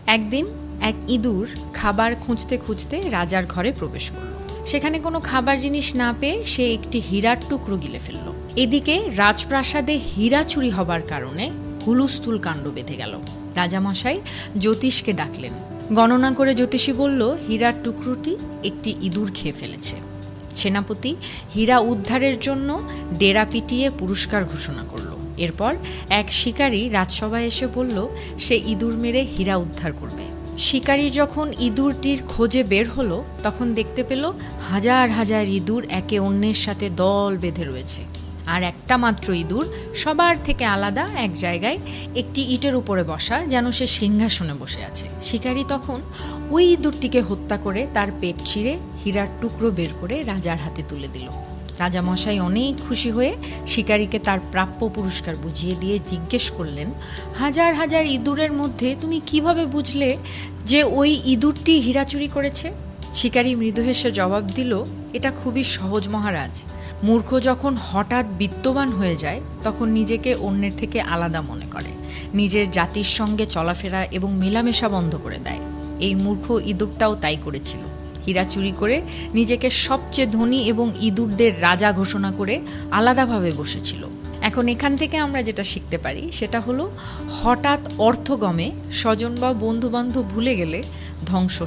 একদিন এক ইঁদুর খাবার খুঁজতে খুঁজতে রাজার ঘরে প্রবেশ করল। সেখানে কোনো খাবার জিনিস না পেয়ে সে একটি হীরার টুকরো গিলে ফেলল। এদিকে রাজপ্রাসাদে হীরা চুরি হবার কারণে হুলুস্থুল কাণ্ড বেঁধে গেল। রাজামশাই জ্যোতিষকে ডাকলেন। গণনা করে জ্যোতিষী বলল, হীরার টুকরোটি একটি ইঁদুর খেয়ে ফেলেছে। সেনাপতি হীরা উদ্ধারের জন্য ডেরা পিটিয়ে পুরস্কার ঘোষণা করল। এরপর এক শিকারী রাজসভায় এসে বলল সে ইঁদুর মেরে হীরা উদ্ধার করবে। শিকারী যখন ইঁদুরটির খোঁজে বের হলো তখন দেখতে পেল হাজার হাজার ইঁদুর একে অন্যের সাথে দল বেঁধে রয়েছে, আর একটা মাত্র ইঁদুর সবার থেকে আলাদা এক জায়গায় একটি ইটের উপরে বসা, যেন সে সিংহাসনে বসে আছে। শিকারী তখন ওই ইঁদুরটিকে হত্যা করে তার পেট চিরে হীরার টুকরো বের করে রাজার হাতে তুলে দিল। রাজামশাই অনেক খুশি হয়ে শিকারীকে তার প্রাপ্য পুরস্কার বুঝিয়ে দিয়ে জিজ্ঞেস করলেন, হাজার হাজার ইঁদুরের মধ্যে তুমি কিভাবে বুঝলে যে ওই ইঁদুরটি হীরা চুরি করেছে? শিকারী মৃদু হেসে জবাব দিল, এটা খুবই সহজ মহারাজ। মূর্খ যখন হঠাৎ বিত্তবান হয়ে যায় তখন নিজেকে অন্যের থেকে আলাদা মনে করে, নিজের জাতির সঙ্গে চলাফেরা এবং মেলামেশা বন্ধ করে দেয়। এই মূর্খ ইঁদুরটাও তাই করেছিল। হীরা চুরি করে নিজেকে সবচেয়ে ধনী এবং ইঁদুরদের রাজা ঘোষণা করে আলাদাভাবে বসেছিল। এখন এখান থেকে আমরা যেটা শিখতে পারি সেটা হলো, হঠাৎ অর্থগমে স্বজন বা বন্ধু বান্ধব ভুলে গেলে ধ্বংস